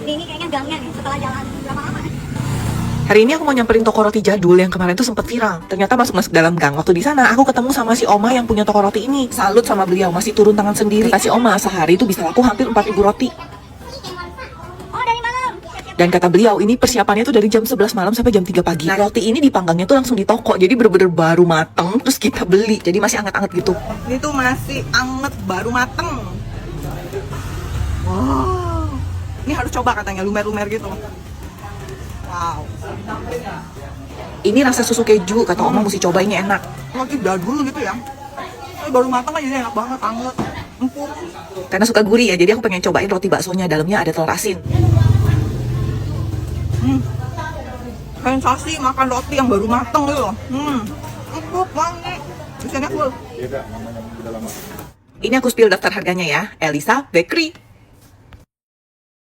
Ini kayaknya gangnya nih setelah jalan berapa lama. Hari ini aku mau nyamperin toko roti jadul yang kemarin tuh sempat viral. Ternyata masuk dalam gang. Waktu di sana aku ketemu sama si Oma yang punya toko roti ini. Salut sama beliau, masih turun tangan sendiri. Kata si Oma, sehari itu bisa laku hampir 4.000 roti. Oh, dari malam. Dan kata beliau, ini persiapannya tuh dari jam 11 malam sampai jam 3 pagi. Nah, roti ini dipanggangnya tuh langsung di toko. Jadi bener-bener baru mateng, terus kita beli. Jadi masih anget-anget gitu. Ini tuh masih anget, baru mateng. Wow. Ini harus coba katanya, lumer-lumer gitu. Wow. Ini rasa susu keju, kata Oma mesti coba, ini enak. Roti jadul gitu ya. Ini baru matang aja enak banget, anget, empuk. Karena suka gurih ya, jadi aku pengen cobain roti baksonya, dalamnya ada telur asin. Sensasi makan roti yang baru matang gitu loh. Empuk banget. Biasanya full. Ini aku spill daftar harganya ya, Elisa Bakery.